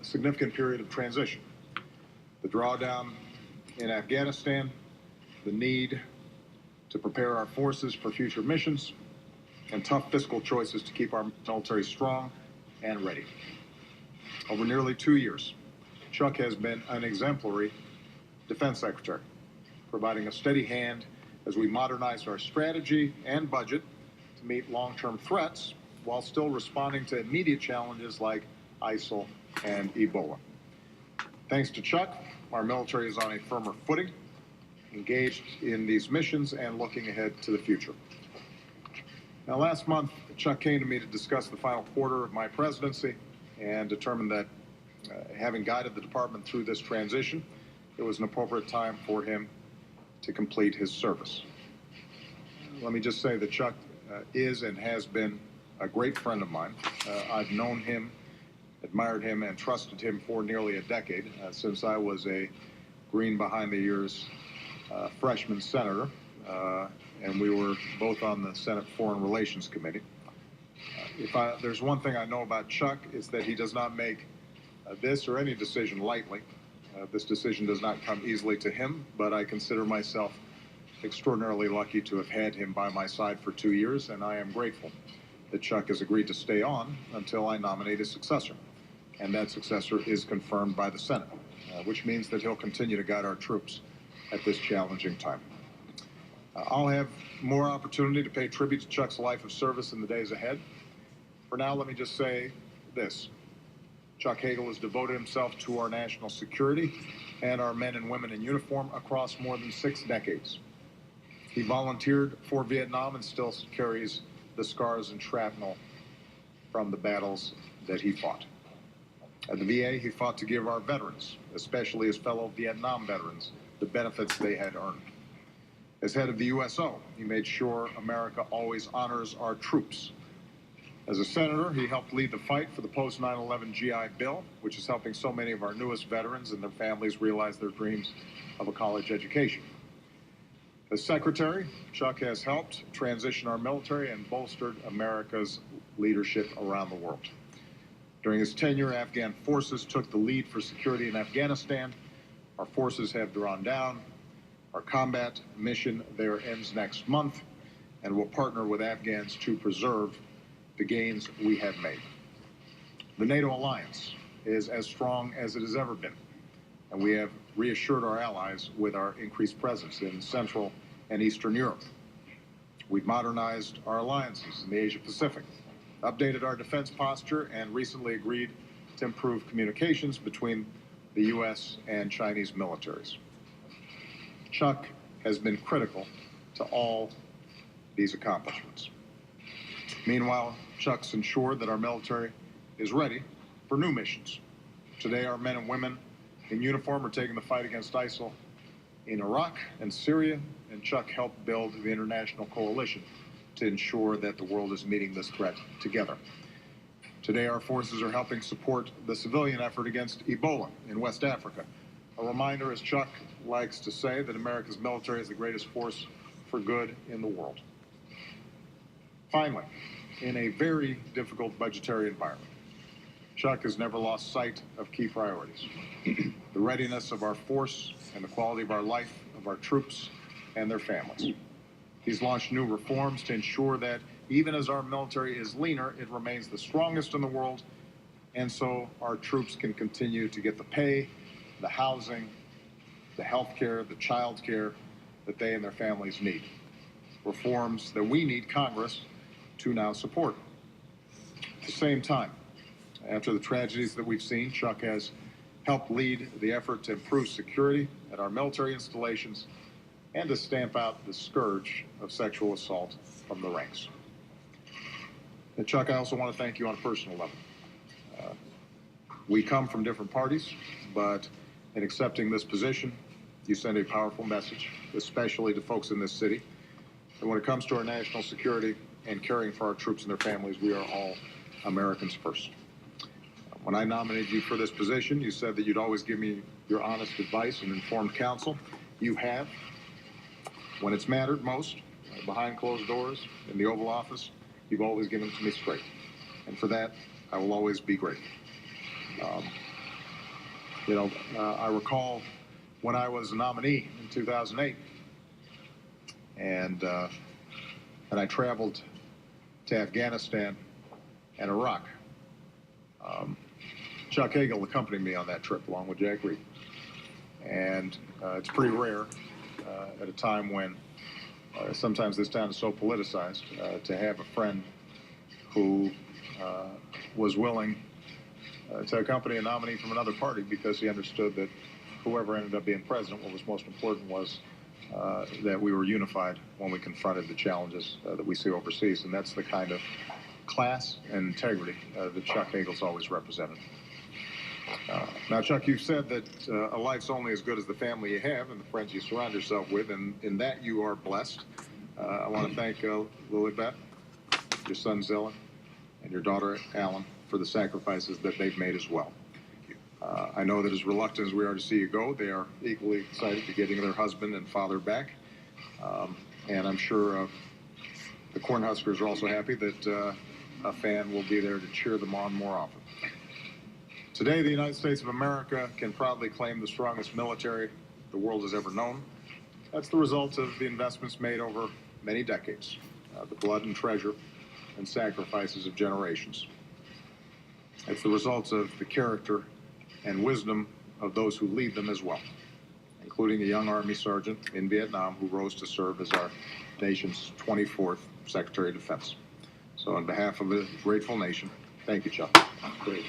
significant period of transition. The drawdown in Afghanistan, the need to prepare our forces for future missions, and tough fiscal choices to keep our military strong and ready. Over nearly 2 years, Chuck has been an exemplary defense secretary, providing a steady hand as we modernize our strategy and budget to meet long-term threats while still responding to immediate challenges like ISIL and Ebola. Thanks to Chuck, our military is on a firmer footing, engaged in these missions and looking ahead to the future. Now, last month, Chuck came to me to discuss the final quarter of my presidency and determined that having guided the department through this transition, it was an appropriate time for him to complete his service. Let me just say that Chuck is and has been a great friend of mine. I've known him, admired him, and trusted him for nearly a decade, since I was a green behind-the-ears freshman senator, and we were both on the Senate Foreign Relations Committee. There's one thing I know about Chuck, is that he does not make this or any decision lightly. This decision does not come easily to him, but I consider myself extraordinarily lucky to have had him by my side for 2 years, and I am grateful that Chuck has agreed to stay on until I nominate his successor. And that successor is confirmed by the Senate, which means that he'll continue to guide our troops at this challenging time. I'll have more opportunity to pay tribute to Chuck's life of service in the days ahead. For now, let me just say this. Chuck Hagel has devoted himself to our national security and our men and women in uniform across more than 6 decades. He volunteered for Vietnam and still carries the scars and shrapnel from the battles that he fought. At the VA, he fought to give our veterans, especially his fellow Vietnam veterans, the benefits they had earned. As head of the USO, he made sure America always honors our troops. As a senator, he helped lead the fight for the post-9/11 GI Bill, which is helping so many of our newest veterans and their families realize their dreams of a college education. As secretary, Chuck has helped transition our military and bolstered America's leadership around the world. During his tenure, Afghan forces took the lead for security in Afghanistan. Our forces have drawn down. Our combat mission there ends next month, and we'll partner with Afghans to preserve the gains we have made. The NATO alliance is as strong as it has ever been, and we have reassured our allies with our increased presence in Central and Eastern Europe. We've modernized our alliances in the Asia-Pacific, updated our defense posture, and recently agreed to improve communications between the U.S. and Chinese militaries. Chuck has been critical to all these accomplishments. Meanwhile, Chuck's ensured that our military is ready for new missions. Today, our men and women in uniform are taking the fight against ISIL in Iraq and Syria, and Chuck helped build the international coalition to ensure that the world is meeting this threat together. Today, our forces are helping support the civilian effort against Ebola in West Africa. A reminder, as Chuck likes to say, that America's military is the greatest force for good in the world. Finally, in a very difficult budgetary environment, Chuck has never lost sight of key priorities: the readiness of our force and the quality of our life of our troops and their families. He's launched new reforms to ensure that even as our military is leaner, it remains the strongest in the world, and so our troops can continue to get the pay, the housing, the health care, the child care that they and their families need. Reforms that we need Congress to now support. At the same time, after the tragedies that we've seen, Chuck has helped lead the effort to improve security at our military installations and to stamp out the scourge of sexual assault from the ranks. And Chuck, I also want to thank you on a personal level. We come from different parties, but in accepting this position, you send a powerful message, especially to folks in this city. And when it comes to our national security and caring for our troops and their families, we are all Americans first. When I nominated you for this position, you said that you'd always give me your honest advice and informed counsel. You have. When it's mattered most, behind closed doors, in the Oval Office, you've always given it to me straight. And for that, I will always be grateful. I recall when I was a nominee in 2008, and I traveled to Afghanistan and Iraq. Chuck Hagel accompanied me on that trip along with Jack Reed. And it's pretty rare at a time when sometimes this town is so politicized to have a friend who was willing to accompany a nominee from another party because he understood that whoever ended up being president, what was most important was that we were unified when we confronted the challenges that we see overseas. And that's the kind of class and integrity that Chuck Hagel's always represented. Now, Chuck, you've said that a life's only as good as the family you have and the friends you surround yourself with, and in that you are blessed. I want to thank Lilibet, your son Zilla, and your daughter Alan for the sacrifices that they've made as well. I know that as reluctant as we are to see you go, they are equally excited to getting their husband and father back. And I'm sure the Cornhuskers are also happy that a fan will be there to cheer them on more often. Today, the United States of America can proudly claim the strongest military the world has ever known. That's the result of the investments made over many decades, the blood and treasure and sacrifices of generations. It's the result of the character and wisdom of those who lead them as well, including a young Army sergeant in Vietnam who rose to serve as our nation's 24th Secretary of Defense. So on behalf of the grateful nation, thank you, Chuck. Great.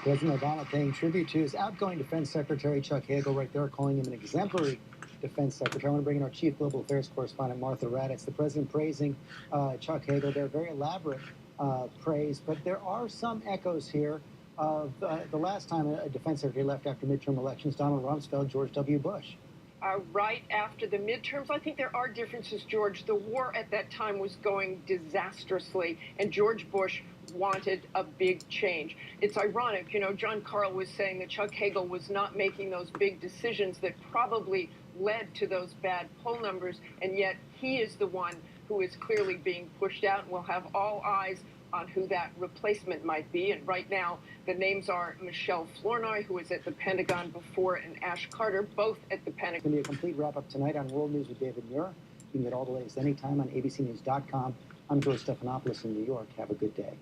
President Obama paying tribute to his outgoing Defense Secretary, Chuck Hagel, right there, calling him an exemplary Defense Secretary. I want to bring in our Chief Global Affairs Correspondent, Martha Raddatz. The President praising Chuck Hagel. They're very elaborate praise, but there are some echoes here of the last time a Defense Secretary left after midterm elections, Donald Rumsfeld, George W. Bush. Right after the midterms. I think there are differences, George. The war at that time was going disastrously, and George Bush wanted a big change. It's ironic, John Carl was saying that Chuck Hagel was not making those big decisions that probably led to those bad poll numbers, and yet he is the one who is clearly being pushed out, and we'll have all eyes on who that replacement might be. And right now, the names are Michelle Flournoy, who was at the Pentagon before, and Ash Carter, both at the Pentagon. It's going to be a complete wrap-up tonight on World News with David Muir. You can get all the latest anytime on abcnews.com. I'm George Stephanopoulos in New York. Have a good day.